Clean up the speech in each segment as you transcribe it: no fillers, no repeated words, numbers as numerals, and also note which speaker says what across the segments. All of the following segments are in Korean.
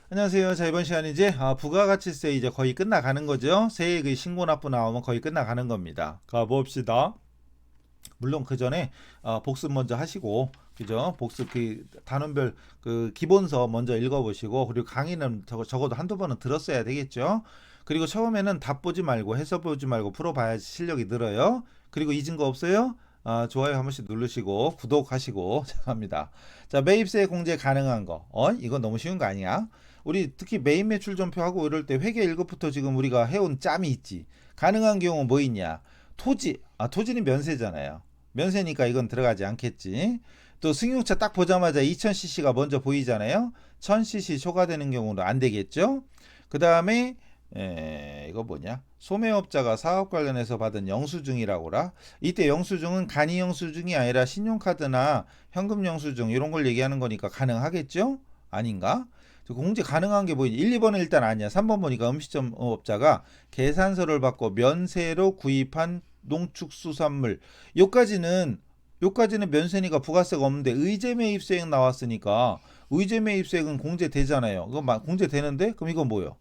Speaker 1: 안녕하세요. 자, 이번 시간 이제 부가가치세 이제 거의 끝나가는 거죠. 세액의 신고 납부 나오면 거의 끝나가는 겁니다. 가봅시다. 물론 그 전에 복습 먼저 하시고, 그죠? 복습 그 단원별 그 기본서 먼저 읽어보시고, 그리고 강의는 적어도 한두 번은 들었어야 되겠죠. 그리고 처음에는 답 보지 말고 해서 보지 말고 풀어봐야지 실력이 늘어요. 그리고 잊은 거 없어요? 좋아요 한 번씩 누르시고 구독하시고 자, 갑니다. 자, 매입세 공제 가능한 거. 이건 너무 쉬운 거 아니야? 우리 특히 매입 매출 전표하고 이럴 때 회계 1급부터 지금 우리가 해온 짬이 있지. 가능한 경우 뭐 있냐? 토지. 토지는 면세잖아요. 면세니까 이건 들어가지 않겠지. 또 승용차 딱 보자마자 2000cc가 먼저 보이잖아요. 1000cc 초과되는 경우는 안 되겠죠. 그 다음에 이거 뭐냐? 소매업자가 사업 관련해서 받은 영수증이라고라. 이때 영수증은 간이 영수증이 아니라 신용카드나 현금 영수증 이런 걸 얘기하는 거니까 가능하겠죠? 아닌가? 공제 가능한 게 뭐지? 1, 2번은 일단 아니야. 3번 보니까 음식점업자가 계산서를 받고 면세로 구입한 농축수산물. 요까지는 면세니까 부가세가 없는데 의제매입세액 나왔으니까 의제매입세액은 공제되잖아요. 그거 공제되는데? 그럼 이건 뭐요?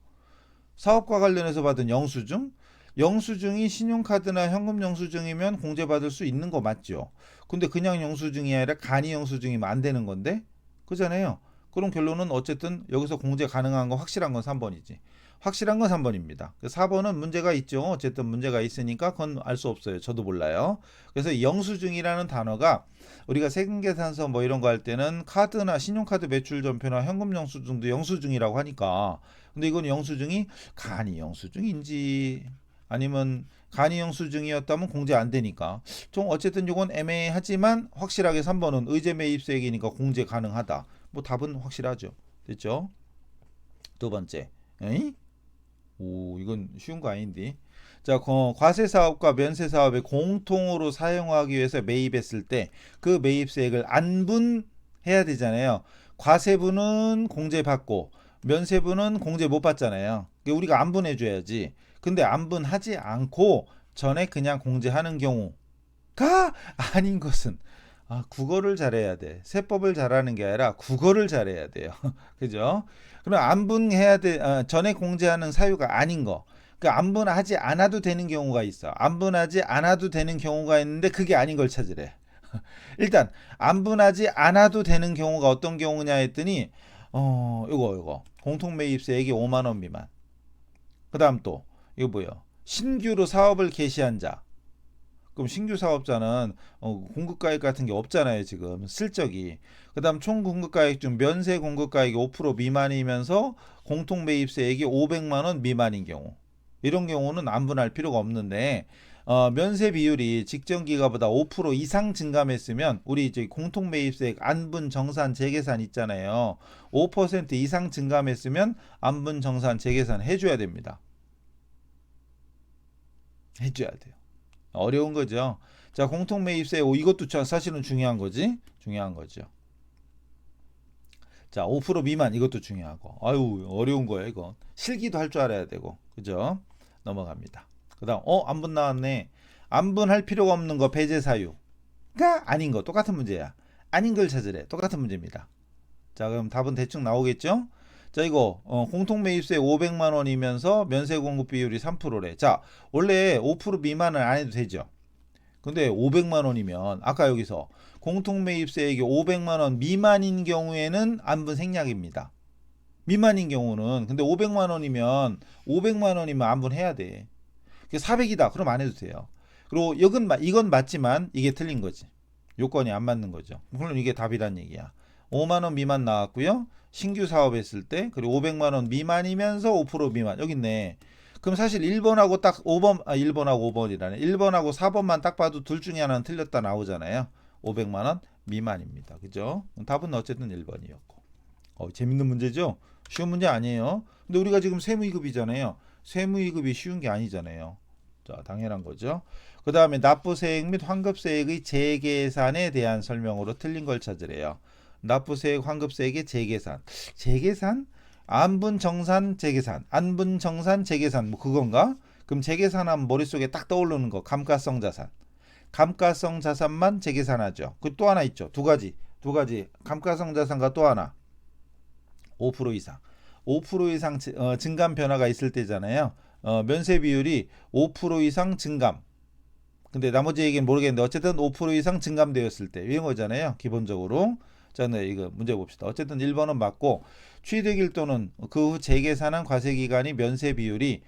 Speaker 1: 사업과 관련해서 받은 영수증? 영수증이 신용카드나 현금 영수증이면 공제받을 수 있는 거 맞죠? 근데 그냥 영수증이 아니라 간이 영수증이면 안 되는 건데? 그잖아요. 그럼 결론은 어쨌든 여기서 공제 가능한 거 확실한 건 3번이지. 확실한 건 3번입니다. 4번은 문제가 있죠. 어쨌든 문제가 있으니까 그건 알 수 없어요. 저도 몰라요. 그래서 영수증이라는 단어가 우리가 세금계산서 뭐 이런 거 할 때는 카드나 신용카드 매출 전표나 현금 영수증도 영수증이라고 하니까 근데 이건 영수증이 간이 영수증인지 아니면 간이 영수증이었다면 공제 안 되니까 좀 어쨌든 이건 애매하지만 확실하게 3번은 의제매입세액이니까 공제 가능하다. 뭐 답은 확실하죠. 됐죠? 두 번째. 에이? 오, 이건 쉬운 거 아닌데. 자, 과세 사업과 면세 사업에 공통으로 사용하기 위해서 매입했을 때 그 매입세액을 안분해야 되잖아요. 과세분은 공제받고 면세분은 공제 못 받잖아요. 우리가 안분해 줘야지. 근데 안분하지 않고 전에 그냥 공제하는 경우가 아닌 것은 국어를 잘해야 돼. 세법을 잘하는 게 아니라 국어를 잘해야 돼요. 그죠? 그럼 안분해야 돼. 전에 공제하는 사유가 아닌 거. 그 안분하지 않아도 되는 경우가 있어. 안분하지 않아도 되는 경우가 있는데 그게 아닌 걸 찾으래. 일단 안분하지 않아도 되는 경우가 어떤 경우냐 했더니 요거 공통매입세액이 5만 원 미만. 그다음 또 이거 뭐요? 신규로 사업을 개시한 자. 그럼 신규 사업자는 공급가액 같은 게 없잖아요 지금 슬쩍이. 그다음 총 공급가액 중 면세 공급가액이 5% 미만이면서 공통매입세액이 500만 원 미만인 경우 이런 경우는 안분할 필요가 없는데 면세 비율이 직전 기가보다 5% 이상 증감했으면 우리 이제 공통매입세액 안분 정산 재계산 있잖아요. 5% 이상 증감했으면 안분 정산 재계산 해줘야 됩니다. 해줘야 돼요. 어려운 거죠. 자, 공통매입세 이것도 사실은 중요한 거지. 중요한 거죠. 자, 5% 미만 이것도 중요하고. 아유, 어려운 거예요, 이거. 실기도 할 줄 알아야 되고. 그죠? 넘어갑니다. 그다음 안분 나왔네. 안분할 필요가 없는 거 배제 사유가 아닌 거 똑같은 문제야. 아닌 걸 찾으래. 똑같은 문제입니다. 자, 그럼 답은 대충 나오겠죠? 자, 이거 공통매입세 500만 원이면서 면세 공급 비율이 3%래. 자, 원래 5% 미만은 안 해도 되죠. 근데 500만 원이면 아까 여기서 공통매입세액이 500만 원 미만인 경우에는 안분 생략입니다. 미만인 경우는 근데 500만 원이면 안분해야 돼. 400이다. 그럼 안 해도 돼요. 그리고 이건 맞지만 이게 틀린 거지. 요건이 안 맞는 거죠. 물론 이게 답이란 얘기야. 5만 원 미만 나왔고요. 신규 사업했을 때 그리고 500만 원 미만이면서 5% 미만 여기 있네. 그럼 사실 1번하고 딱 5번 1번하고 5번이라네. 1번하고 4번만 딱 봐도 둘 중에 하나는 틀렸다 나오잖아요. 500만 원 미만입니다. 그죠? 답은 어쨌든 1번이었고. 재밌는 문제죠? 쉬운 문제 아니에요. 근데 우리가 지금 세무이급이잖아요. 세무이급이 쉬운 게 아니잖아요. 자, 당연한 거죠. 그 다음에 납부세액 및 환급세액의 재계산에 대한 설명으로 틀린 걸 찾으래요. 납부세액, 환급세액의 재계산. 재계산? 안분정산 재계산. 안분정산 재계산. 뭐 그건가? 그럼 재계산하면 머릿속에 딱 떠오르는 거. 감가성 자산. 감가성 자산만 재계산하죠. 그 또 하나 있죠. 두 가지. 감가성 자산과 또 하나. 5% 이상. 5% 이상 증감 변화가 있을 때잖아요. 면세 비율이 5% 이상 증감. 근데 나머지 얘기는 모르겠는데 어쨌든 5% 이상 증감되었을 때 이런 거잖아요. 기본적으로. 자, 네, 이거 문제 봅시다. 어쨌든 1번은 맞고 취득일 또는 그 후 재계산한 과세기간이 면세 비율이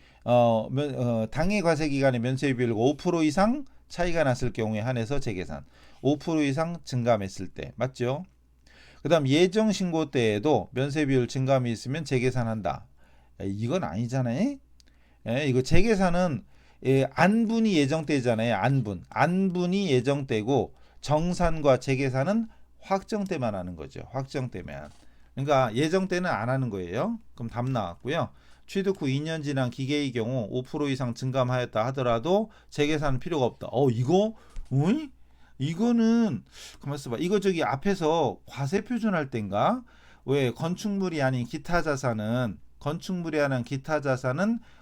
Speaker 1: 당해 과세기간의 면세 비율과 5% 이상 차이가 났을 경우에 한해서 재계산. 5% 이상 증감했을 때 맞죠? 그 다음 예정 신고 때에도 면세 비율 증감이 있으면 재계산한다. 이건 아니잖아요. 이거 재계산은 안분이 예정되잖아요. 안분이 예정되고 정산과 재계산은 확정 때만 하는 거죠. 확정 때만. 그러니까 예정 때는 안 하는 거예요. 그럼 답 나왔고요. 취득 후 2년 지난 기계의 경우 5% 이상 증감하였다 하더라도 재계산은 필요가 없다. 이거 어이? 이거는 가만 있어봐. 이거 저기 앞에서 과세 표준할 땐가? 왜 건축물이 아닌 기타 자산은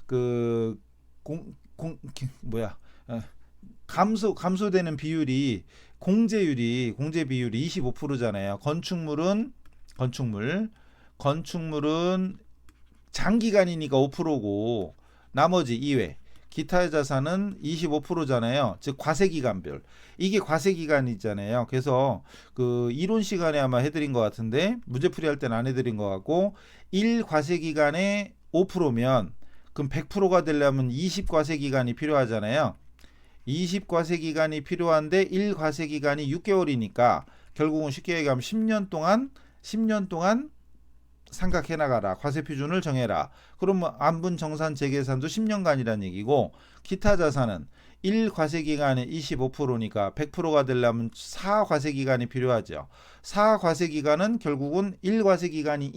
Speaker 1: 그 뭐야 감소되는 비율이 공제 비율이 25%잖아요. 건축물은 장기간이니까 5%고 나머지 이외 기타 자산은 25%잖아요. 즉 과세기간별. 이게 과세기간이잖아요. 그래서 그 이론 시간에 아마 해드린 것 같은데 문제풀이 할 때는 안 해드린 것 같고 1 과세기간에 5%면 그럼 100%가 되려면 20 과세기간이 필요하잖아요. 20 과세기간이 필요한데 1 과세기간이 6개월이니까 결국은 쉽게 얘기하면 10년 동안 삼각해 나가라. 과세 표준을 정해라. 그러면 안분 정산 재계산도 10년간이라는 얘기고 기타 자산은 1 과세기간에 25%니까 100%가 되려면 4 과세기간이 필요하죠. 4 과세기간은 결국은 1 과세기간이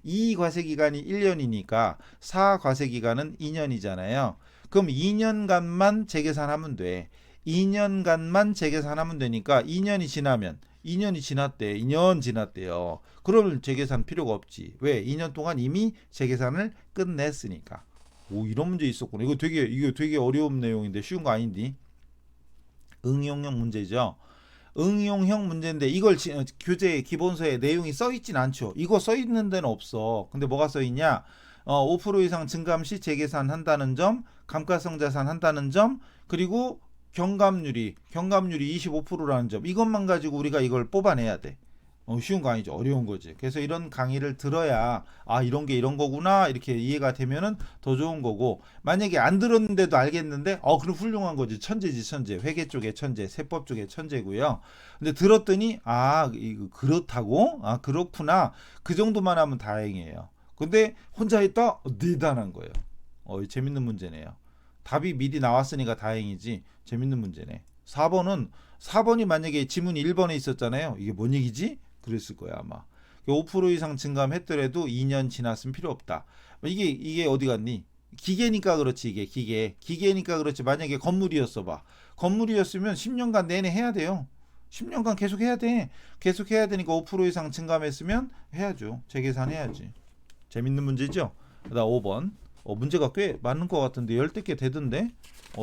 Speaker 1: 2 과세기간이 1년이니까 4 과세기간은 2년이잖아요. 그럼 2년간만 재계산하면 돼. 2년간만 재계산하면 되니까 2년이 지나면 2년이 지났대. 2년 지났대요. 그러면 재계산 필요가 없지. 왜? 2년 동안 이미 재계산을 끝냈으니까. 오, 이런 문제 있었구나. 이거 되게 어려운 내용인데 쉬운 거 아닌디? 응용형 문제죠. 응용형 문제인데 이걸 교재 기본서에 내용이 써 있진 않죠. 이거 써 있는 데는 없어. 근데 뭐가 써 있냐? 5% 이상 증감 시 재계산한다는 점, 감가상 자산 한다는 점, 그리고 경감률이 25%라는 점. 이것만 가지고 우리가 이걸 뽑아내야 돼. 쉬운 거 아니죠. 어려운 거지. 그래서 이런 강의를 들어야 이런 게 이런 거구나 이렇게 이해가 되면은 더 좋은 거고, 만약에 안 들었는데도 알겠는데 그럼 훌륭한 거지. 천재지 천재. 회계 쪽에 천재, 세법 쪽에 천재고요. 근데 들었더니 이거 그렇다고? 그렇구나. 그 정도만 하면 다행이에요. 근데 혼자 했다? 대단한 거예요. 재밌는 문제네요. 답이 미리 나왔으니까 다행이지. 재밌는 문제네. 4번이 만약에 지문이 1번에 있었잖아요. 이게 뭔 얘기지? 그랬을 거야 아마. 5% 이상 증감했더라도 2년 지났으면 필요 없다. 이게 어디 갔니? 기계니까 그렇지. 이게 기계니까 그렇지. 만약에 건물이었어 봐. 건물이었으면 10년간 내내 해야 돼요. 10년간 계속 해야 돼. 계속 해야 되니까 5% 이상 증감했으면 해야죠. 재계산해야지. 재밌는 문제죠? 그다음 5번. 문제가 꽤 많은 것 같은데 10개 개 되던데?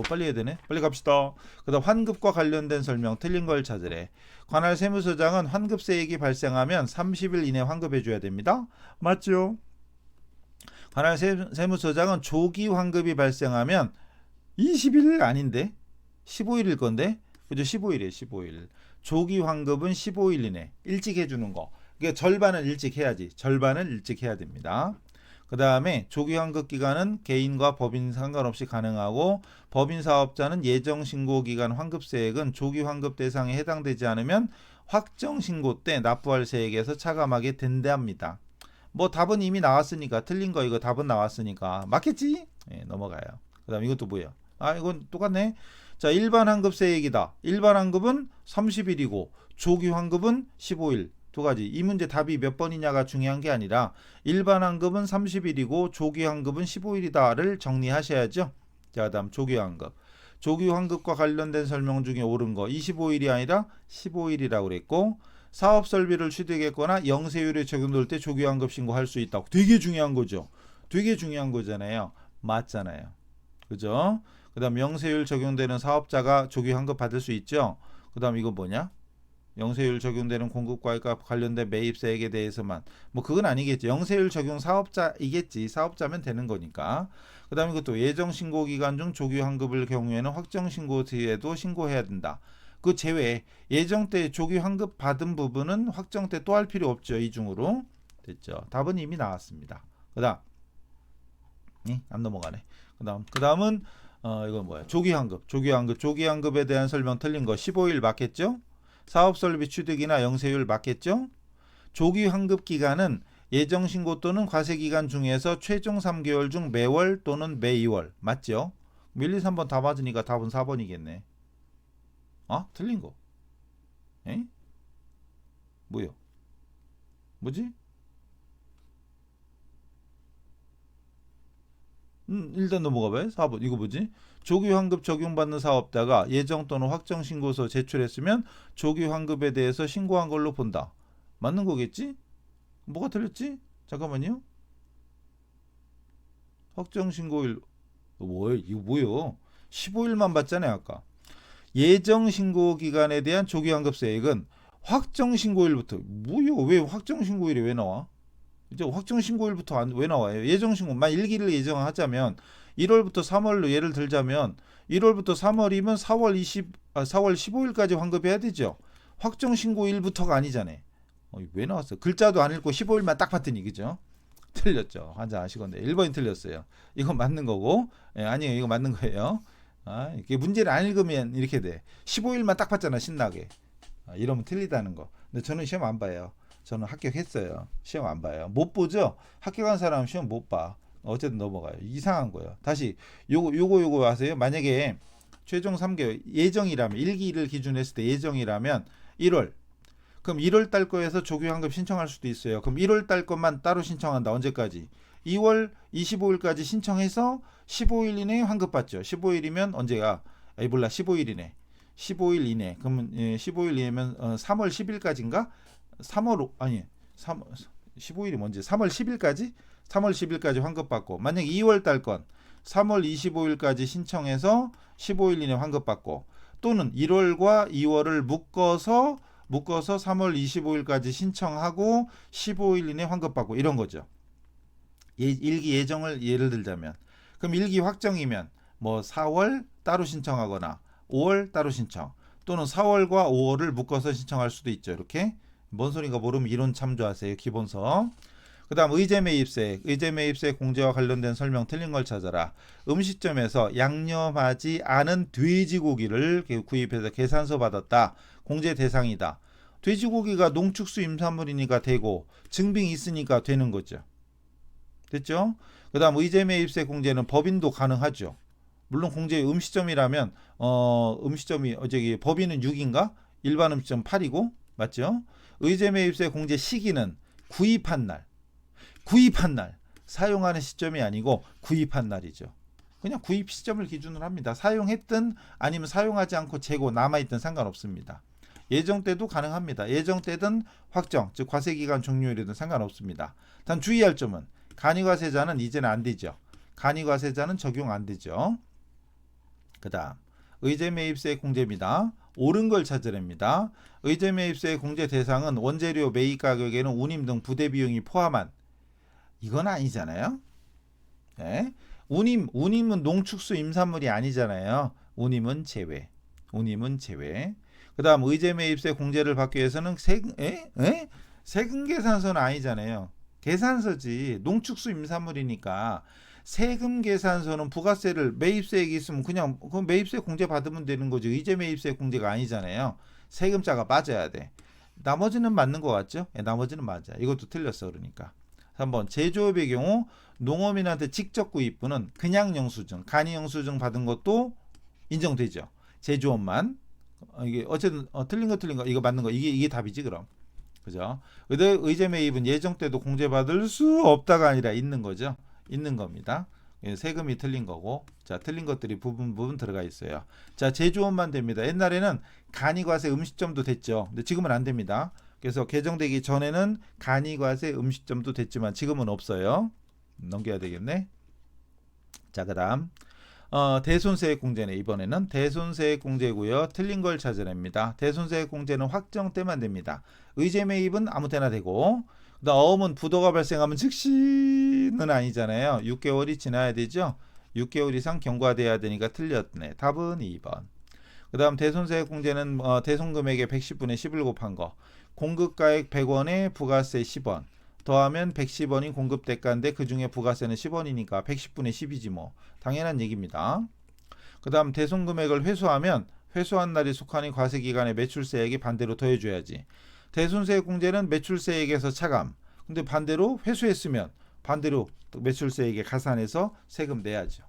Speaker 1: 빨리 해야 되네. 빨리 갑시다. 그다음 환급과 관련된 설명 틀린 걸 찾으래. 관할 세무서장은 환급세액이 발생하면 30일 이내 환급해 줘야 됩니다. 맞죠? 관할 세무서장은 조기 환급이 발생하면 20일 아닌데? 15일일 건데? 그죠? 15일이에요. 15일. 조기 환급은 15일 이내 일찍 해주는 거. 그러니까 절반은 일찍 해야지. 절반은 일찍 해야 됩니다. 그 다음에 조기 환급 기간은 개인과 법인 상관없이 가능하고, 법인 사업자는 예정 신고 기간 환급세액은 조기 환급 대상에 해당되지 않으면 확정 신고 때 납부할 세액에서 차감하게 된답니다. 뭐 답은 이미 나왔으니까, 틀린 거 이거 답은 나왔으니까 맞겠지? 넘어가요. 그 다음 이것도 뭐야? 이건 똑같네. 자, 일반 환급세액이다. 일반 환급은 30일이고 조기 환급은 15일. 두 가지. 이 문제 답이 몇 번이냐가 중요한 게 아니라 일반 환급은 30일이고 조기 환급은 15일이다를 정리하셔야죠. 자, 다음 조기 환급. 조기 환급과 관련된 설명 중에 옳은 거 25일이 아니라 15일이라고 그랬고, 사업 설비를 취득했거나 영세율이 적용될 때 조기 환급 신고할 수 있다고. 되게 중요한 거죠. 되게 중요한 거잖아요. 맞잖아요. 그죠? 그다음 영세율 적용되는 사업자가 조기 환급 받을 수 있죠. 그다음 이거 뭐냐? 영세율 적용되는 공급과액과 관련된 매입세액에 대해서만. 뭐 그건 아니겠지. 영세율 적용 사업자이겠지. 사업자면 되는 거니까. 그 다음에 그것도 예정신고 기간 중 조기 환급을 경우에는 확정신고 뒤에도 신고해야 된다. 그 제외 예정 때 조기 환급 받은 부분은 확정 때 또 할 필요 없죠. 이 중으로. 됐죠. 답은 이미 나왔습니다. 그 다음 안 넘어가네. 그 다음은 이건 뭐야? 조기환급에 대한 설명 틀린 거 15일 맞겠죠? 사업설비 취득이나 영세율 맞겠죠? 조기환급 기간은 예정신고 또는 과세기간 중에서 최종 3개월 중 매월 또는 매 2월 맞죠? 1, 2, 3번 다 맞으니까 답은 4번이겠네. 틀린 거. 에? 뭐요? 뭐지? 일단 넘어가 봐요. 4번. 이거 뭐지? 조기 환급 적용받는 사업자가 예정 또는 확정 신고서 제출했으면 조기 환급에 대해서 신고한 걸로 본다. 맞는 거겠지? 뭐가 틀렸지? 잠깐만요. 확정 신고일 뭐예요? 이거 뭐예요? 15일만 받잖아요, 아까. 예정 신고 기간에 대한 조기 환급 세액은 확정 신고일부터 뭐요? 왜 확정 신고일이 왜 나와? 이제 확정 신고일부터 왜 나와요? 예정 신고 만 일기를 예정하자면 1월부터 3월로 예를 들자면 1월부터 3월이면 4월 15일까지 환급해야 되죠. 확정 신고일부터가 아니잖아요. 왜 나왔어? 글자도 안 읽고 15일만 딱 봤더니 그죠? 틀렸죠. 환자 아시건데 1번이 틀렸어요. 이건 맞는 거고 아니에요. 이거 맞는 거예요. 이게 문제를 안 읽으면 이렇게 돼. 15일만 딱 봤잖아. 신나게. 이러면 틀리다는 거. 근데 저는 시험 안 봐요. 저는 합격했어요. 시험 안 봐요. 못 보죠? 합격한 사람은 시험 못 봐. 어쨌든 넘어가요. 이상한 거예요. 다시 요거 아세요? 만약에 최종 3개월 예정이라면 1기를 기준으로 했을 때 예정이라면 1월 그럼 1월 달 거에서 조기 환급 신청할 수도 있어요. 그럼 1월 달 것만 따로 신청한다. 언제까지? 2월 25일까지 신청해서 15일 이내에 환급 받죠. 15일이면 언제가? 몰라. 15일이네. 15일 이내. 그러면 15일 이내면 3월 10일까지인가? 15일이 뭔지 3월 10일까지? 3월 10일까지 환급받고 만약 2월 달 건 3월 25일까지 신청해서 15일 이내 환급받고 또는 1월과 2월을 묶어서 3월 25일까지 신청하고 15일 이내 환급받고 이런 거죠. 일기 예정을 예를 들자면 그럼 일기 확정이면 뭐 4월 따로 신청하거나 5월 따로 신청 또는 4월과 5월을 묶어서 신청할 수도 있죠. 이렇게 뭔 소리인가 모르면 이론 참조하세요. 기본서. 그 다음 의제매입세 공제와 관련된 설명 틀린 걸 찾아라. 음식점에서 양념하지 않은 돼지고기를 구입해서 계산서 받았다. 공제 대상이다. 돼지고기가 농축수 임산물이니까 되고 증빙이 있으니까 되는 거죠. 됐죠? 그 다음 의제매입세 공제는 법인도 가능하죠. 물론 공제 음식점이라면 음식점이 법인은 6인가? 일반 음식점 8이고 맞죠? 의제매입세 공제 시기는 구입한 날 사용하는 시점이 아니고 구입한 날이죠. 그냥 구입 시점을 기준으로 합니다. 사용했든 아니면 사용하지 않고 재고 남아있든 상관없습니다. 예정 때도 가능합니다. 예정 때든 확정 즉 과세기간 종료일이든 상관없습니다. 단 주의할 점은 간이과세자는 이제는 안 되죠. 간이과세자는 적용 안 되죠. 그 다음 의제매입세 공제입니다. 옳은 걸 찾으랍니다. 의제매입세 공제 대상은 원재료 매입 가격에는 운임 등 부대 비용이 포함한 이건 아니잖아요. 네? 운임은 농축수 임산물이 아니잖아요. 운임은 제외. 그 다음 의제매입세 공제를 받기 위해서는 세금 계산서는 아니잖아요. 계산서지. 농축수 임산물이니까 세금 계산서는 부가세를 매입세액이 있으면 그냥 그 매입세 공제 받으면 되는 거죠. 의제매입세 공제가 아니잖아요. 세금자가 빠져야 돼. 나머지는 맞는 것 같죠? 나머지는 맞아. 이것도 틀렸어. 그러니까 3번 제조업의 경우 농업인한테 직접 구입부는 그냥 영수증, 간이 영수증 받은 것도 인정되죠. 제조업만 이게 어쨌든 틀린 거 이거 맞는 거 이게 답이지 그럼. 그죠? 의제 매입은 예정 때도 공제받을 수 없다가 아니라 있는 거죠. 있는 겁니다. 세금이 틀린 거고 자 틀린 것들이 부분 들어가 있어요. 자 제조업만 됩니다. 옛날에는 간이과세 음식점도 됐죠. 근데 지금은 안 됩니다. 그래서 개정되기 전에는 간이과세 음식점도 됐지만 지금은 없어요. 넘겨야 되겠네. 자 그다음 대손세액공제네. 이번에는 대손세액공제고요. 틀린 걸 찾아냅니다. 대손세액공제는 확정 때만 됩니다. 의제 매입은 아무 때나 되고, 그다음 어음은 부도가 발생하면 즉시는 아니잖아요. 6개월이 지나야 되죠. 6개월 이상 경과돼야 되니까 틀렸네. 답은 2번. 그 다음 대손세액공제는 대손금액의 110분의 10을 곱한 거, 공급가액 100원에 부가세 10원 더하면 110원이 공급대가인데 그 중에 부가세는 10원이니까 110분의 10이지 뭐. 당연한 얘기입니다. 그 다음 대손금액을 회수하면 회수한 날이 속하는 과세기간의 매출세액이 반대로 더해줘야지. 대손세액공제는 매출세액에서 차감. 근데 반대로 회수했으면 반대로 매출세액에 가산해서 세금 내야죠.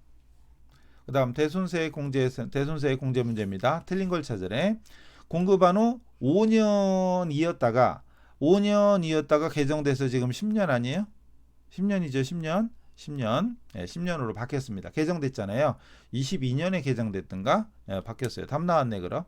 Speaker 1: 그 다음 대손세액공제 문제입니다. 틀린 걸 찾으래. 공급한 후 5년이었다가 개정돼서 지금 10년 아니에요? 10년이죠. 10년. 네, 10년으로 바뀌었습니다. 개정됐잖아요. 22년에 개정됐던가? 네, 바뀌었어요. 답 나왔네 그럼.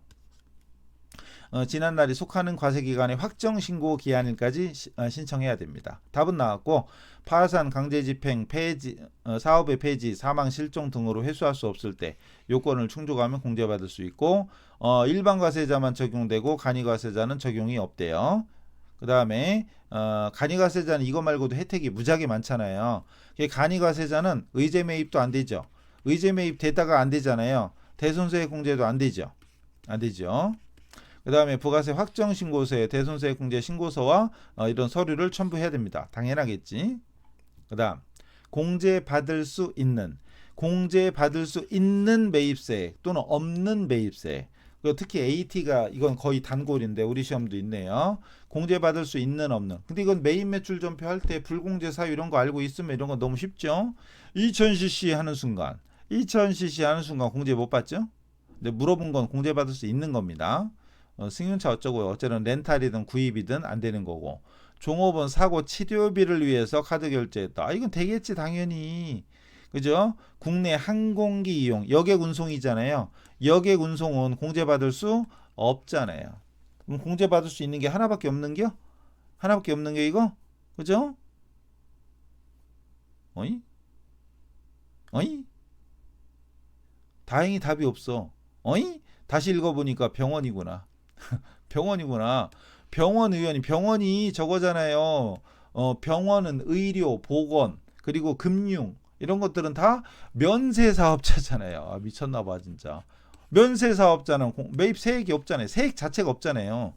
Speaker 1: 지난 날이 속하는 과세기간의 확정신고 기한일까지 신청해야 됩니다. 답은 나왔고, 파산, 강제집행, 폐지, 사업의 폐지, 사망, 실종 등으로 회수할 수 없을 때 요건을 충족하면 공제받을 수 있고, 일반 과세자만 적용되고 간이과세자는 적용이 없대요. 그 다음에 간이과세자는 이거 말고도 혜택이 무지하게 많잖아요. 간이과세자는 의제 매입도 안 되죠. 의제 매입 되다가 안 되잖아요. 대손세액 공제도 안 되죠. 그 다음에 부가세 확정신고서에 대손세액공제 신고서와 이런 서류를 첨부해야 됩니다. 당연하겠지. 그 다음 공제받을 수 있는 매입세액 또는 없는 매입세액, 특히 AT가 이건 거의 단골인데 우리 시험도 있네요. 공제받을 수 있는 없는. 근데 이건 매입 매출 전표 할 때 불공제 사유 이런 거 알고 있으면 이런 거 너무 쉽죠. 2000cc 하는 순간 공제 못 받죠. 근데 물어본 건 공제받을 수 있는 겁니다. 승용차 어쩌고요. 어쨌든 렌탈이든 구입이든 안 되는 거고, 종업원 사고 치료비를 위해서 카드 결제했다. 이건 되겠지 당연히. 그죠? 국내 항공기 이용, 여객 운송이잖아요. 여객 운송은 공제받을 수 없잖아요. 그럼 공제받을 수 있는 게 하나밖에 없는 게 이거? 그죠? 어이? 다행히 답이 없어. 다시 읽어보니까 병원이구나. 병원이 저거잖아요. 병원은 의료, 보건, 그리고 금융 이런 것들은 다 면세사업자잖아요. 미쳤나봐 진짜. 면세사업자는 매입 세액이 없잖아요. 세액 자체가 없잖아요.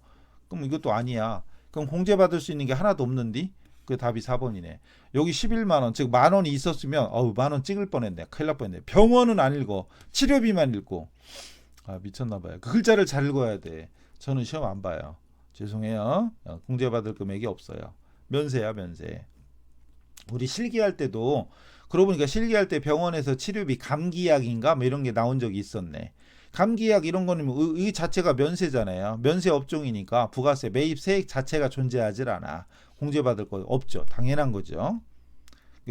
Speaker 1: 그럼 이것도 아니야. 그럼 공제받을 수 있는 게 하나도 없는디? 그 답이 4번이네. 여기 11만원, 즉 만원이 있었으면 만원 찍을 뻔했네. 큰일 날 뻔했네. 병원은 안 읽어. 치료비만 읽고. 미쳤나봐요. 그 글자를 잘 읽어야 돼. 저는 시험 안 봐요. 죄송해요. 공제받을 금액이 없어요. 면세야 면세. 우리 실기할 때도 그러고 보니까 실기할 때 병원에서 치료비 감기약인가 뭐 이런 게 나온 적이 있었네. 감기약 이런 거는 이 자체가 면세잖아요. 면세 업종이니까 부가세 매입 세액 자체가 존재하질 않아. 공제받을 거 없죠. 당연한 거죠.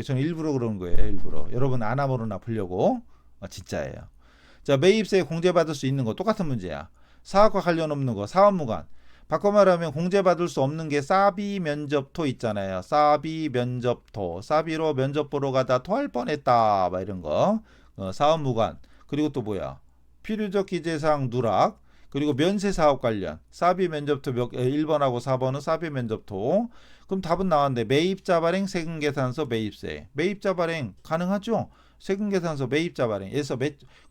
Speaker 1: 저는 일부러 그런 거예요. 일부러. 여러분 아나모르나 보려고. 진짜예요. 자, 매입세 공제받을 수 있는 거 똑같은 문제야. 사업과 관련 없는 거 사업무관. 바꿔 말하면 공제받을 수 없는 게 사비 면접토 있잖아요. 사비 면접토. 사비로 면접 보러 가다 토할 뻔했다. 막 이런 거. 사업무관. 그리고 또 뭐야? 필요적 기재사항 누락. 그리고 면세사업 관련. 사비 면접토 1번하고 4번은 사비 면접토. 그럼 답은 나왔는데 매입자 발행 세금계산서 매입세. 매입자 발행 가능하죠? 세금계산서 매입자 발행에서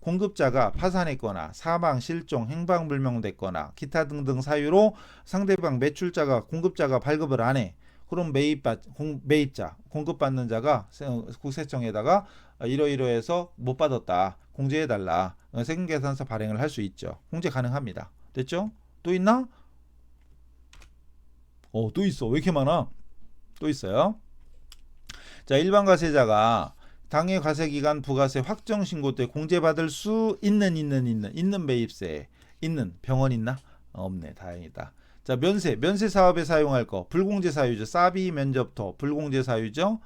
Speaker 1: 공급자가 파산했거나 사망, 실종, 행방불명됐거나 기타 등등 사유로 상대방 매출자가 공급자가 발급을 안 해. 그럼 매입자, 공급받는 자가 국세청에다가 이러이러해서 못 받았다. 공제해달라. 세금계산서 발행을 할 수 있죠. 공제 가능합니다. 됐죠? 또 있나? 또 있어. 왜 이렇게 많아? 또 있어요. 자, 일반 과세자가 당해 과세기간 부가세 확정신고 때 공제받을 수 있는 매입세 있는 병원 있나? 없네. 다행이다. 자, 면세 사업에 사용할 거 불공제 사유죠. 사비 면접토 불공제 사유죠.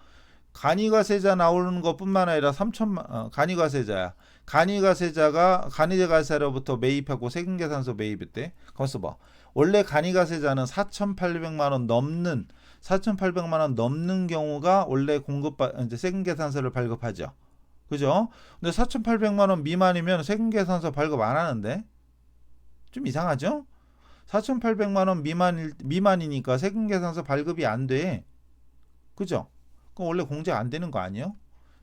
Speaker 1: 간이과세자 나오는 것뿐만 아니라 3천만 간이과세자야. 간이과세자가 간이과세로부터 매입하고 세금계산서 매입할 때 거기서 봐. 원래 간이과세자는 4,800만 원 넘는 경우가 원래 세금계산서를 발급하죠. 그죠? 근데 4,800만 원 미만이면 세금계산서 발급 안 하는데 좀 이상하죠? 4,800만 원 미만이니까 세금계산서 발급이 안 돼. 그죠? 그럼 원래 공제 안 되는 거 아니에요?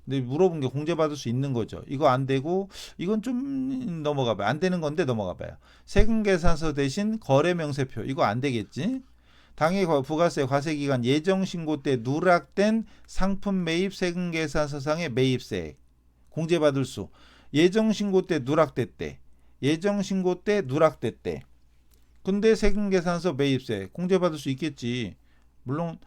Speaker 1: 근데 물어본 게 공제받을 수 있는 거죠. 이거 안 되고 이건 좀 넘어가 봐요. 안 되는 건데 넘어가 봐요. 세금계산서 대신 거래명세표 이거 안 되겠지? 당해 부가세 과세기간 예정신고 때 누락된 상품 매입 세금계산서상의 매입세액 공제받을 수 예정신고 때 누락됐대. 예정신고 때 누락됐대. 근데 세금계산서 매입세 공제받을 수 있겠지. 물론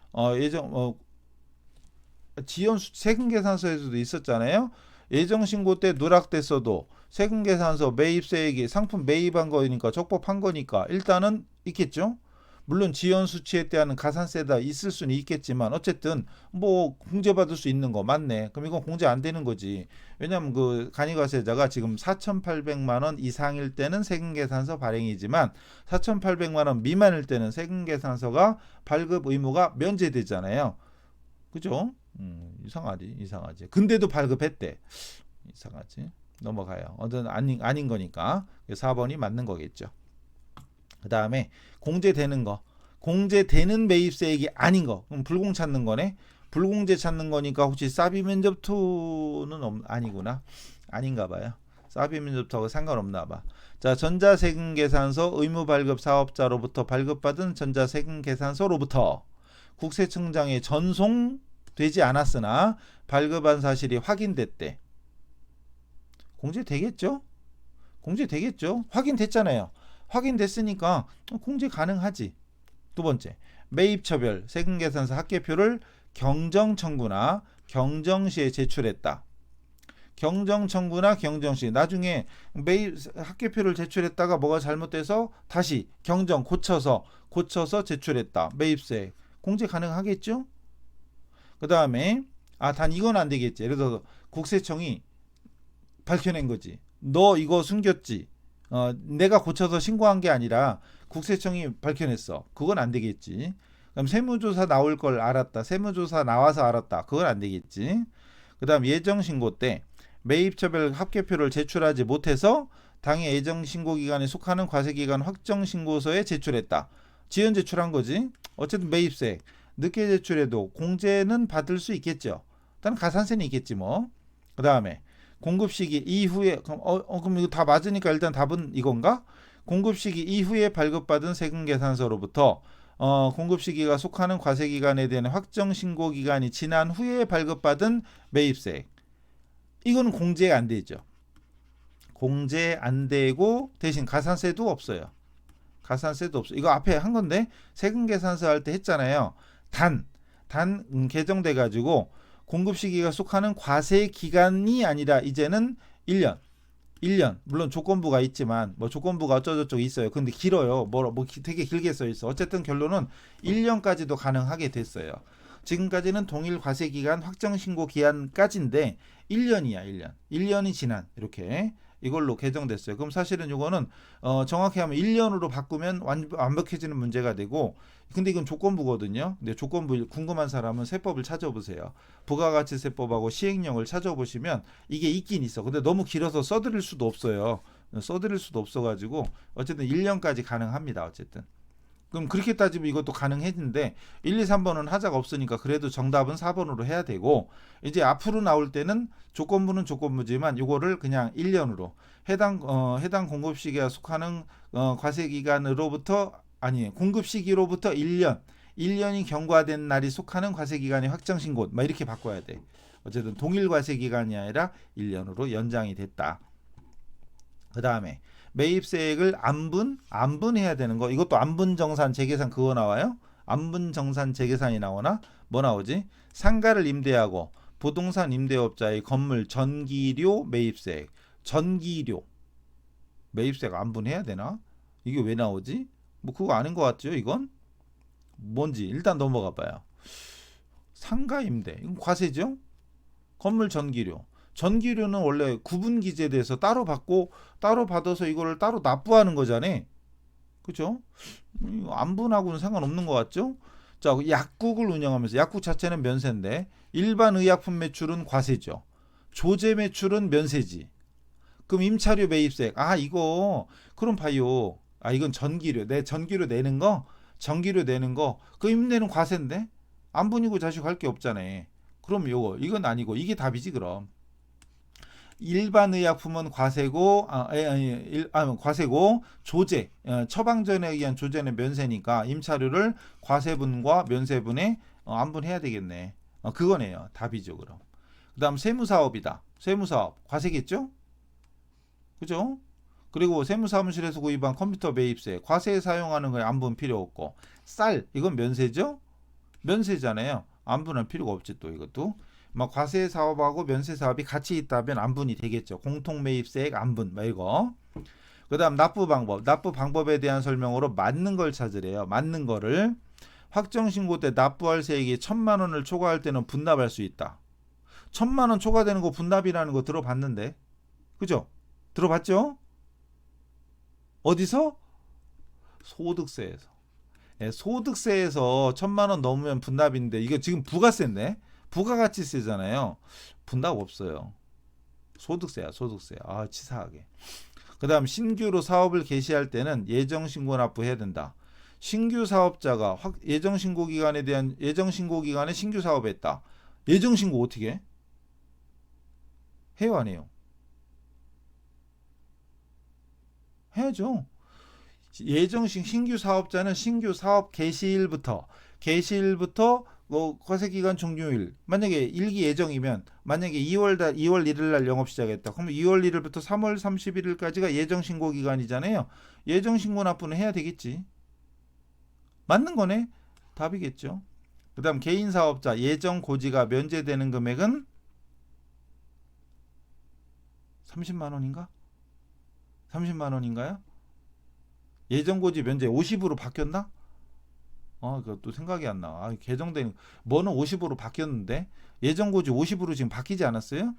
Speaker 1: 지연 세금계산서에서도 있었잖아요. 예정신고 때 누락됐어도 세금계산서 매입세액이 상품 매입한 거니까 적법한 거니까 일단은 있겠죠. 물론 지연 수치에 대한 가산세다 있을 수는 있겠지만 어쨌든 뭐 공제받을 수 있는 거 맞네. 그럼 이건 공제 안 되는 거지. 왜냐면 그 간이과세자가 지금 4,800만 원 이상일 때는 세금계산서 발행이지만 4,800만 원 미만일 때는 세금계산서가 발급 의무가 면제되잖아요. 그죠? 이상하지. 근데도 발급했대. 이상하지. 넘어가요. 어떤 아닌 거니까 4번이 맞는 거겠죠. 그 다음에 공제되는 거. 공제되는 매입세액이 아닌 거. 그럼 불공 찾는 거네. 불공제 찾는 거니까 혹시 사비 면접투는 아니구나. 아닌가 봐요. 사비 면접투하고 상관없나 봐. 자, 전자세금계산서 의무 발급 사업자로부터 발급받은 전자세금계산서로부터 국세청장에 전송되지 않았으나 발급한 사실이 확인됐대. 공제되겠죠? 공제되겠죠? 확인됐잖아요. 확인됐으니까 공제 가능하지. 두 번째, 매입처별 세금계산서 합계표를 경정청구나 경정시에 제출했다. 경정청구나 경정시 나중에 매입 합계표를 제출했다가 뭐가 잘못돼서 다시 경정 고쳐서 제출했다. 매입세 공제 가능하겠죠? 그 다음에 단 이건 안 되겠지. 예를 들어서 국세청이 밝혀낸 거지. 너 이거 숨겼지. 내가 고쳐서 신고한 게 아니라 국세청이 밝혀냈어. 그건 안 되겠지. 그럼 세무조사 나올 걸 알았다. 세무조사 나와서 알았다. 그건 안 되겠지. 그 다음 예정신고 때 매입처별 합계표를 제출하지 못해서 당해 예정신고기간에 속하는 과세기간 확정신고서에 제출했다. 지연 제출한 거지. 어쨌든 매입세 늦게 제출해도 공제는 받을 수 있겠죠. 일단 가산세는 있겠지 뭐. 그 다음에 공급 시기 이후에 그럼 이거 다 맞으니까 일단 답은 이건가? 공급 시기 이후에 발급받은 세금계산서로부터 공급 시기가 속하는 과세기간에 대한 확정 신고 기간이 지난 후에 발급받은 매입세 이거는 공제 안 되죠. 공제 안 되고 대신 가산세도 없어요. 가산세도 없어. 이거 앞에 한 건데 세금계산서 할 때 했잖아요. 단 개정돼 가지고 공급 시기가 속하는 과세 기간이 아니라 이제는 1년. 물론 조건부가 있지만 뭐 조건부가 어쩌고저쩌고 있어요. 근데 길어요. 뭐 되게 길게 써 있어. 어쨌든 결론은 1년까지도 가능하게 됐어요. 지금까지는 동일 과세 기간 확정 신고 기한까지인데 1년이야. 1년이 지난 이렇게 이걸로 개정됐어요. 그럼 사실은 이거는 정확히 하면 1년으로 바꾸면 완벽해지는 문제가 되고 근데 이건 조건부거든요. 근데 조건부 궁금한 사람은 세법을 찾아보세요. 부가가치세법하고 시행령을 찾아보시면 이게 있긴 있어. 근데 너무 길어서 써드릴 수도 없어요. 써드릴 수도 없어가지고 어쨌든 1년까지 가능합니다. 어쨌든. 그럼 그렇게 따지면 이것도 가능했는데 1, 2, 3번은 하자가 없으니까 그래도 정답은 4번으로 해야 되고 이제 앞으로 나올 때는 조건부는 조건부지만 이거를 그냥 1년으로 해당 공급 시기에 속하는 과세 기간으로부터 공급 시기로부터 1년이 경과된 날이 속하는 과세 기간의 확정 신고 막 이렇게 바꿔야 돼. 어쨌든 동일 과세 기간이 아니라 1년으로 연장이 됐다. 그다음에 매입세액을 안분해야 되는 거. 이것도 안분정산 재계산 그거 나와요? 안분정산 재계산이 나오나? 뭐 나오지? 상가를 임대하고 부동산 임대업자의 건물 전기료 매입세액. 전기료 매입세액 안분해야 되나? 이게 왜 나오지? 뭐 그거 아닌 것 같죠? 이건? 뭔지 일단 넘어가 봐요. 상가 임대. 이건 과세죠? 건물 전기료. 전기료는 원래 구분 기재돼서 따로 받고 따로 받아서 이거를 따로 납부하는 거잖아. 그죠? 안분하고는 상관없는 것 같죠? 자, 약국을 운영하면서 약국 자체는 면세인데 일반 의약품 매출은 과세죠. 조제 매출은 면세지. 그럼 임차료 매입세. 아 이거 그럼 봐요. 아 이건 전기료. 내 전기료 내는 거, 전기료 내는 거. 그 임내는 과세인데 안 분이고 자식 할 게 없잖아. 그럼 요거 이건 아니고 이게 답이지 그럼. 일반 의약품은 과세고 과세고 조제 처방전에 의한 조제는 면세니까 임차료를 과세분과 면세분에 안분해야 되겠네. 그거네요. 답이죠 그럼. 그다음 세무사업이다. 세무사업 과세겠죠? 그죠? 그리고 세무사무실에서 구입한 컴퓨터 매입세 과세에 사용하는 거에 안분 필요 없고 쌀 이건 면세죠? 면세잖아요. 안분할 필요가 없지 또 이것도. 막 과세 사업하고 면세 사업이 같이 있다면 안분이 되겠죠. 공통 매입세액 안분 막 이거. 그다음 납부 방법. 납부 방법에 대한 설명으로 맞는 걸 찾으래요. 맞는 거를. 확정 신고 때 납부할 세액이 1,000만 원을 초과할 때는 분납할 수 있다. 1,000만 원 초과되는 거 분납이라는 거 들어봤는데. 그죠? 들어봤죠? 어디서? 소득세에서. 소득세에서 1,000만 원 넘으면 분납인데 이거 지금 부가세인데 부가가치세잖아요. 분납 없어요. 소득세야 소득세. 아 치사하게. 그 다음 신규로 사업을 개시할 때는 예정신고 납부해야 된다. 신규 사업자가 예정신고 기간에 대한 예정신고 기간에 신규 사업했다. 예정신고 어떻게 해? 해요 안 해요? 해야죠. 신규 사업자는 신규 사업 개시일부터 과세기간 종료일 만약에 일기 예정이면 만약에 2월 1일 날 영업 시작했다. 그럼 2월 1일부터 3월 31일까지가 예정 신고 기간이잖아요. 예정 신고 납부는 해야 되겠지. 맞는 거네. 답이겠죠. 그다음 개인 사업자 예정 고지가 면제되는 금액은 30만 원인가? 30만 원인가요? 예정고지 면제 50으로 바뀌었나? 그것도 생각이 안 나. 개정된 뭐는 50으로 바뀌었는데 예정고지 50으로 지금 바뀌지 않았어요?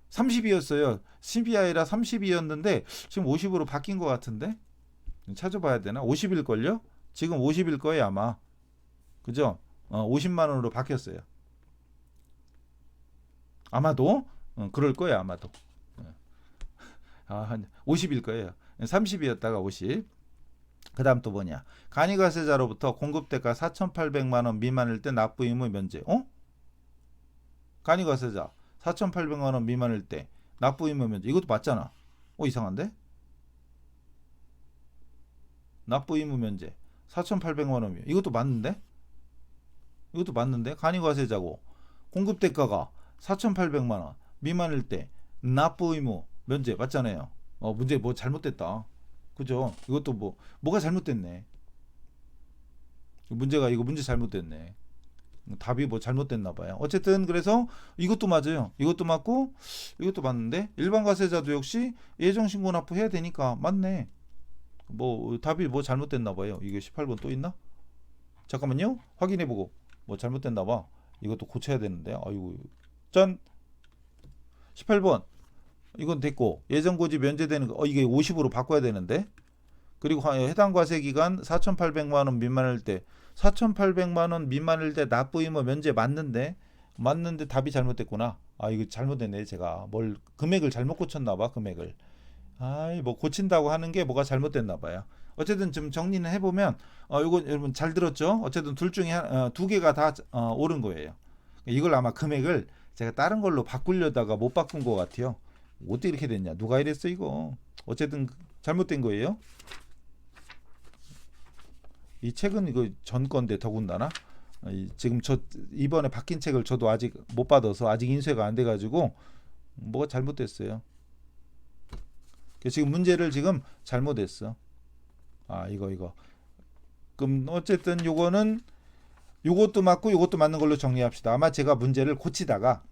Speaker 1: 30이었어요. 10이 아니라 30이었는데 지금 50으로 바뀐 것 같은데 찾아봐야 되나? 50일걸요? 지금 50일 거예요 아마. 그죠? 50만 원으로 바뀌었어요. 아마도 그럴 거예요 아마도. 50일 거예요. 30이었다가 50. 그 다음 또 뭐냐. 간이과세자로부터 공급대가 4,800만 원 미만일 때 납부 의무 면제. 간이과세자 4,800만 원 미만일 때 납부 의무 면제. 이것도 맞잖아. 이상한데? 납부 의무 면제 4,800만 원이요. 이것도 맞는데? 이것도 맞는데? 간이과세자고 공급대가가 4,800만 원 미만일 때 납부 의무 면제 맞잖아요. 문제 뭐 잘못됐다. 그죠? 이것도 뭐가 잘못됐네. 문제가 이거 문제 잘못됐네. 답이 뭐 잘못됐나 봐요. 어쨌든 그래서 이것도 맞아요. 이것도 맞고 이것도 맞는데 일반 과세자도 역시 예정 신고 납부해야 되니까 맞네. 답이 뭐 잘못됐나 봐요. 이게 18번 또 있나? 잠깐만요. 확인해 보고 뭐 잘못됐나 봐. 이것도 고쳐야 되는데. 아이고. 짠. 18번. 이건 됐고 예정고지 면제되는 거 이게 50으로 바꿔야 되는데 그리고 해당 과세 기간 4,800만 원 미만일 때 4,800만 원 미만일 때 납부 의무 면제 맞는데 답이 잘못됐구나. 이거 잘못됐네. 제가 금액을 잘못 고쳤나 봐. 금액을 고친다고 하는 게 뭐가 잘못됐나 봐요. 어쨌든 좀 정리는 해보면 이거 여러분 잘 들었죠? 어쨌든 둘 중에 두 개가 다 옳은 거예요. 이걸 아마 금액을 제가 다른 걸로 바꾸려다가 못 바꾼 것 같아요. 어떻게 이렇게 됐냐? 누가 이랬어 이거? 어쨌든 잘못된 거예요. 이 책은 이거 전 건데 더군다나 지금 이번에 바뀐 책을 저도 아직 못 받아서 아직 인쇄가 안 돼가지고 뭐가 잘못됐어요. 지금 문제를 지금 잘못했어. 이거. 그럼 어쨌든 요것도 맞고 요것도 맞는 걸로 정리합시다. 아마 제가 문제를 고치다가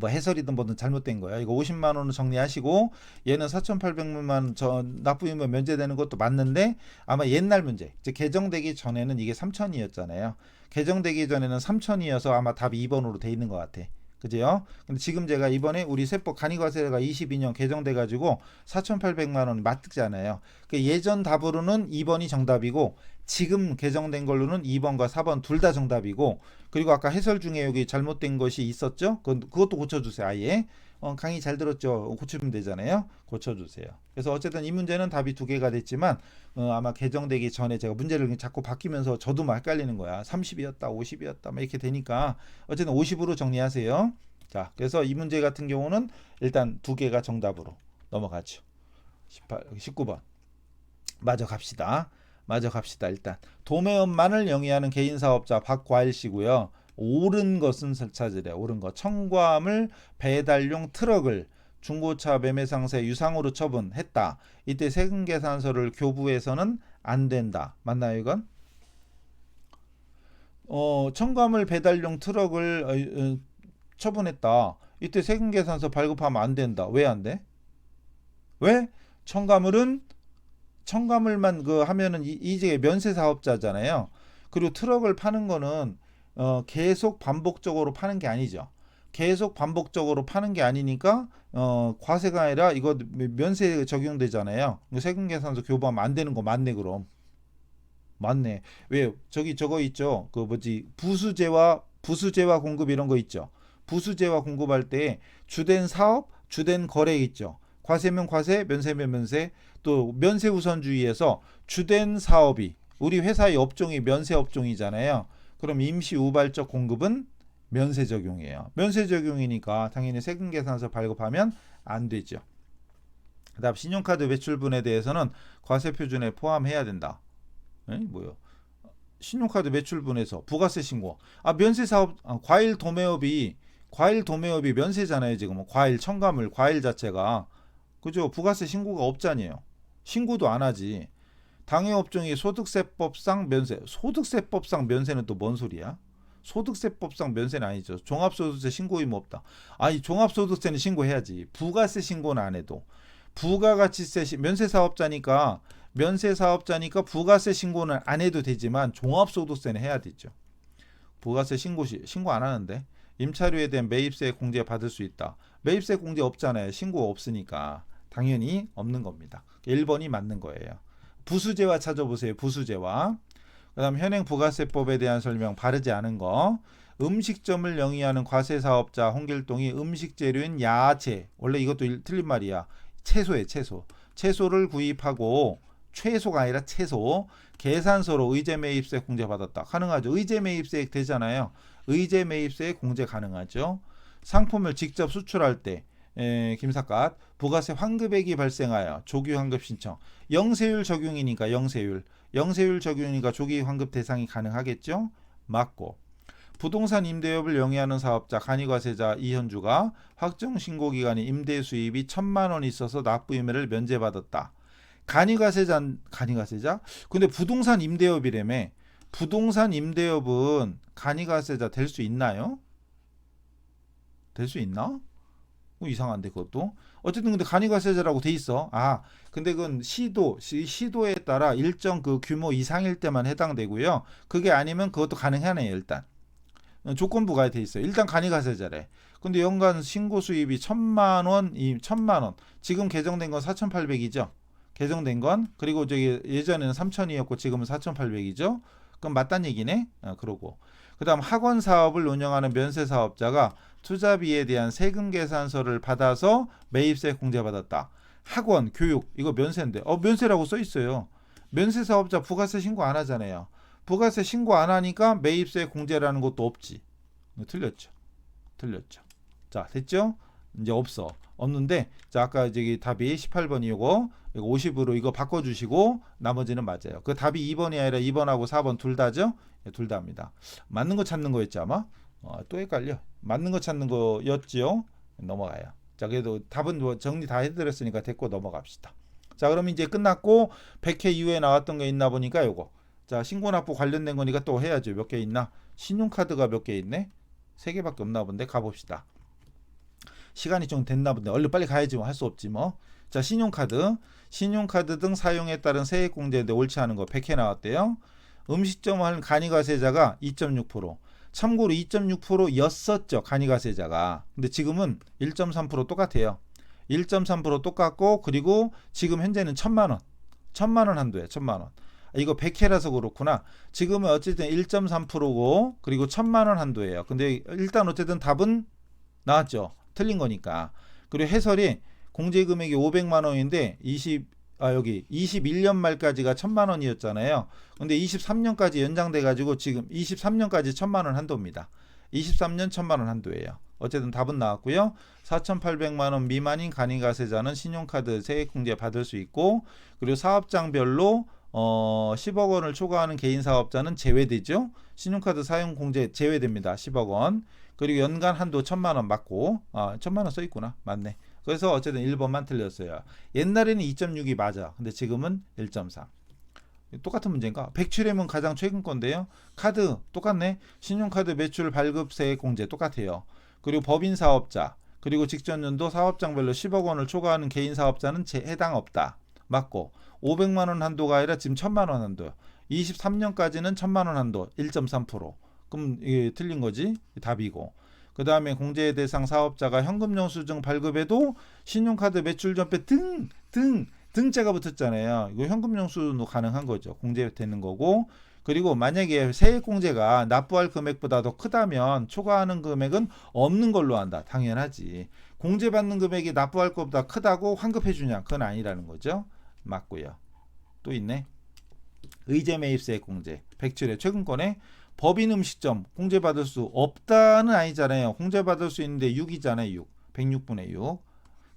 Speaker 1: 해설이든 뭐든 잘못된 거야. 이거 50만 원을 정리하시고 얘는 4,800만 원 납부 의무 면제되는 것도 맞는데 아마 옛날 문제, 즉 개정되기 전에는 이게 3,000이었잖아요. 개정되기 전에는 3,000이어서 아마 답이 2번으로 돼 있는 것 같아. 그죠? 근데 지금 제가 이번에 우리 세법 간이과세가 22년 개정돼 가지고 4,800만 원 맞잖아요. 그 예전 답으로는 2번이 정답이고 지금 개정된 걸로는 2번과 4번 둘 다 정답이고, 그리고 아까 해설 중에 여기 잘못된 것이 있었죠? 그것도 고쳐주세요. 아예. 강의 잘 들었죠? 고치면 되잖아요. 고쳐주세요. 그래서 어쨌든 이 문제는 답이 두 개가 됐지만 아마 개정되기 전에 제가 문제를 자꾸 바뀌면서 저도 막 헷갈리는 거야. 30이었다 50이었다 막 이렇게 되니까 어쨌든 50으로 정리하세요. 자, 그래서 이 문제 같은 경우는 일단 두 개가 정답으로 넘어가죠. 19번 마저 갑시다. 일단 도매업만을 영위하는 개인사업자 박과일 씨고요. 옳은 것은 찾으래. 옳은 것. 첨가물 배달용 트럭을 중고차 매매 상세 유상으로 처분했다. 이때 세금 계산서를 교부해서는 안 된다. 맞나요, 이건? 첨가물 배달용 트럭을 처분했다. 이때 세금 계산서 발급하면 안 된다. 왜 안 돼? 왜? 첨가물만 하면은 이제 면세 사업자잖아요. 그리고 트럭을 파는 거는 계속 반복적으로 파는 게 아니죠. 계속 반복적으로 파는 게 아니니까 과세가 아니라 이거 면세 적용되잖아요. 세금 계산서 교부하면 안 되는 거 맞네. 그럼 맞네. 왜 저거 있죠. 그 뭐지, 부수제와 공급 이런 거 있죠. 부수제와 공급할 때 주된 사업, 주된 거래 있죠. 과세면 과세, 면세면 면세. 또 면세 우선주의에서 주된 사업이 우리 회사의 업종이 면세 업종이잖아요. 그럼 임시 우발적 공급은 면세 적용이에요. 면세 적용이니까 당연히 세금 계산서 발급하면 안 되죠. 그다음 신용카드 매출분에 대해서는 과세 표준에 포함해야 된다. 뭐요? 신용카드 매출분에서 부가세 신고. 면세 사업, 과일 도매업이 면세잖아요. 지금 과일 첨가물 과일 자체가, 그죠? 부가세 신고가 없잖아요. 신고도 안 하지. 당해업종이 소득세법상 면세. 소득세법상 면세는 또 뭔 소리야? 소득세법상 면세는 아니죠. 종합소득세 신고 의무 없다. 아니, 종합소득세는 신고해야지. 부가세 신고는 안 해도. 부가가치세 면세사업자니까 부가세 신고는 안 해도 되지만 종합소득세는 해야 되죠. 부가세 신고 안 하는데 임차료에 대한 매입세 공제 받을 수 있다. 매입세 공제 없잖아요. 신고 없으니까 당연히 없는 겁니다. 1번이 맞는 거예요. 부수제와 찾아보세요. 부수제와. 그다음 현행 부가세법에 대한 설명 바르지 않은 거. 음식점을 영위하는 과세사업자 홍길동이 음식재료인 야채, 원래 이것도 틀린 말이야. 채소에 채소를 구입하고, 최소가 아니라 채소, 계산서로 의제매입세 공제 받았다. 가능하죠. 의제매입세 되잖아요. 의제매입세 공제 가능하죠. 상품을 직접 수출할 때 김삿갓 부가세 환급액이 발생하여 조기 환급 신청. 영세율 적용이니까 영세율 적용이니까 조기 환급 대상이 가능하겠죠. 맞고. 부동산 임대업을 영위하는 사업자 간이과세자 이현주가 확정 신고 기간에 임대 수입이 1,000만 원 있어서 납부 유예를 면제받았다. 간이과세자? 근데 부동산 임대업이라며. 부동산 임대업은 간이과세자 될 수 있나요? 될 수 있나? 이상한데 그것도. 어쨌든 근데 간이과세자라고 돼 있어. 근데 그건 시도에 따라 일정 그 규모 이상일 때만 해당되고요. 그게 아니면 그것도 가능하네요. 일단 조건부가 돼 있어요. 일단 간이과세자래. 근데 연간 신고 수입이 1,000만 원. 지금 개정된 건 4,800이죠. 개정된 건. 그리고 저기 예전에는 3,000이었고 지금은 4,800이죠. 그럼 맞단 얘기네. 그러고. 그다음 학원 사업을 운영하는 면세 사업자가 투자비에 대한 세금 계산서를 받아서 매입세 공제받았다. 학원, 교육 이거 면세인데 면세라고 써 있어요. 면세 사업자 부가세 신고 안 하잖아요. 부가세 신고 안 하니까 매입세 공제라는 것도 없지. 틀렸죠. 자, 됐죠? 이제 없는데, 자, 아까 저기 답이 18번이고 50으로 이거 바꿔주시고 나머지는 맞아요. 그 답이 2번이 아니라 2번하고 4번 둘 다죠? 둘 다입니다. 맞는 거 찾는 거였지 아마? 또 헷갈려. 맞는 거 찾는 거였지요? 넘어가요. 자, 그래도 답은 뭐 정리 다 해드렸으니까 됐고 넘어갑시다. 자, 그럼 이제 끝났고 100회 이후에 나왔던 게 있나 보니까 요거. 자, 신고납부 관련된 거니까 또 해야죠. 몇 개 있나? 신용카드가 몇 개 있네? 3개밖에 없나 본데 가봅시다. 시간이 좀 됐나 본데 얼른 빨리 가야지 뭐 할 수 없지 뭐. 자, 신용카드 등 사용에 따른 세액공제인데 옳지 않은 거 100회 나왔대요. 음식점 할 간이과세자가 2.6%, 참고로 2.6%였었죠. 간이가세자가. 근데 지금은 1.3% 똑같아요. 1.3% 똑같고 그리고 지금 현재는 1,000만 원 한도에 1,000만 원. 이거 100회라서 그렇구나. 지금은 어쨌든 1.3%고 그리고 1,000만 원 한도예요. 근데 일단 어쨌든 답은 나왔죠. 틀린 거니까. 그리고 해설이 공제 금액이 500만 원인데 여기 21년 말까지가 1,000만 원이었잖아요. 근데 23년까지 연장돼 가지고 지금 23년까지 1,000만 원 한도입니다. 23년 1,000만 원 한도예요. 어쨌든 답은 나왔고요. 4,800만 원 미만인 간이가세자는 신용카드 세액공제 받을 수 있고 그리고 사업장별로 10억 원을 초과하는 개인 사업자는 제외되죠. 신용카드 사용 공제 제외됩니다. 10억 원. 그리고 연간 한도 1,000만 원 맞고 1,000만 원 써 있구나. 맞네. 그래서 어쨌든 1번만 틀렸어요. 옛날에는 2.6이 맞아. 근데 지금은 1.3. 똑같은 문제인가? 백출액은 가장 최근 건데요. 카드 똑같네. 신용카드 매출 발급세액 공제 똑같아요. 그리고 법인 사업자 그리고 직전 연도 사업장별로 10억 원을 초과하는 개인 사업자는 해당 없다. 맞고 500만 원 한도가 아니라 지금 1,000만 원 한도요. 23년까지는 1,000만 원 한도 1.3%. 그럼 이게 틀린 거지? 답이고. 그 다음에 공제 대상 사업자가 현금 영수증 발급에도 신용카드 매출 전폐 등자가 붙었잖아요. 이거 현금 영수도 가능한 거죠. 공제되는 거고. 그리고 만약에 세액 공제가 납부할 금액보다 더 크다면 초과하는 금액은 없는 걸로 한다. 당연하지. 공제받는 금액이 납부할 것보다 크다고 환급해 주냐? 그건 아니라는 거죠. 맞고요. 또 있네. 의제 매입세액 공제. 백출의 최근권에 법인 음식점 공제받을 수 없다는 아니잖아요. 공제받을 수 있는데 6이잖아요. 6. 106분의 6.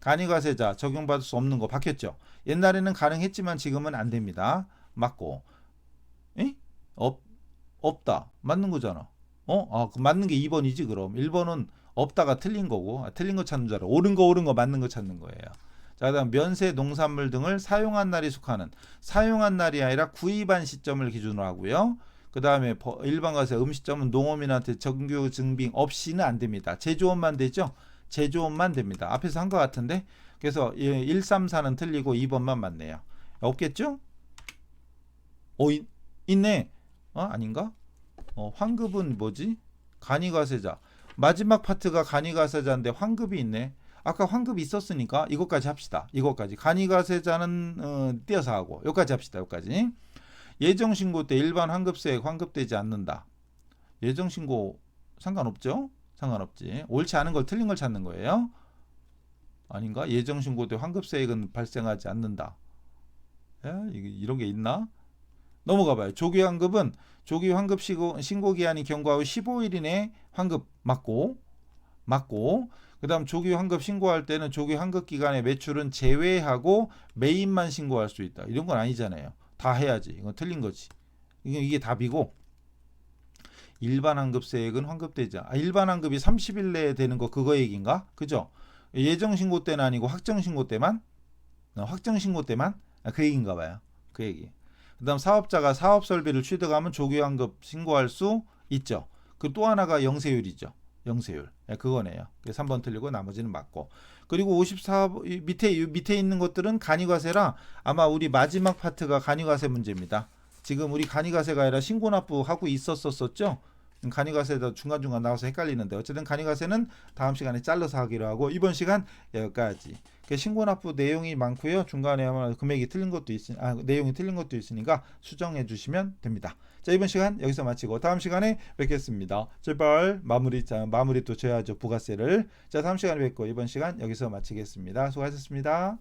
Speaker 1: 간이가세자 적용받을 수 없는 거 바뀌었죠. 옛날에는 가능했지만 지금은 안 됩니다. 맞고. 없다. 맞는 거잖아. 맞는 게 2번이지 그럼. 1번은 없다가 틀린 거고. 틀린 거 찾는 줄 알아. 옳은 거 맞는 거 찾는 거예요. 자, 그다음 면세 농산물 등을 사용한 날이 속하는 사용한 날이 아니라 구입한 시점을 기준으로 하고요. 그 다음에 일반 과세 음식점은 농업인한테 정규 증빙 없이는 안 됩니다. 제조업만 되죠? 제조업만 됩니다. 앞에서 한 것 같은데 그래서 1, 3, 4는 틀리고 2번만 맞네요. 없겠죠? 있네. 아닌가? 환급은 뭐지? 간이가세자. 마지막 파트가 간이가세자인데 환급이 있네. 아까 환급이 있었으니까 이것까지 합시다. 이것까지. 간이가세자는 띄어서 하고 여기까지 합시다. 여기까지. 예정신고 때 일반 환급세액 환급되지 않는다. 예정신고 상관없죠? 상관없지. 옳지 않은 걸 틀린 걸 찾는 거예요. 아닌가? 예정신고 때 환급세액은 발생하지 않는다. 이런 게 있나? 넘어가봐요. 조기환급은 조기환급 신고기한이 경과 후 15일 이내 환급 맞고 그 다음 조기환급 신고할 때는 조기환급 기간의 매출은 제외하고 매입만 신고할 수 있다. 이런 건 아니잖아요. 다 해야지. 이건 틀린 거지. 이게 답이고 일반 환급세액은 환급되지 않아. 일반 환급이 30일 내에 되는 거 그거 얘기인가? 그죠? 예정신고 때는 아니고 확정신고 때만? 확정신고 때만? 그 얘기인가 봐요. 그 얘기. 그 다음 사업자가 사업설비를 취득하면 조기환급 신고할 수 있죠. 그 또 하나가 영세율이죠. 영세율. 그거네요. 그래서 3번 틀리고 나머지는 맞고. 그리고 54 밑에 있는 것들은 간이과세라 아마 우리 마지막 파트가 간이과세 문제입니다. 지금 우리 간이과세가 아니라 신고납부하고 있었었죠. 간이과세도 중간중간 나와서 헷갈리는데 어쨌든 간이과세는 다음 시간에 잘라서 하기로 하고 이번 시간 여기까지. 신고납부 내용이 많고요. 중간에 아마 금액이 틀린 것도 내용이 틀린 것도 있으니까 수정해 주시면 됩니다. 자, 이번 시간 여기서 마치고 다음 시간에 뵙겠습니다. 제발 마무리 또 줘야죠. 부가세를. 자, 다음 시간에 뵙고 이번 시간 여기서 마치겠습니다. 수고하셨습니다.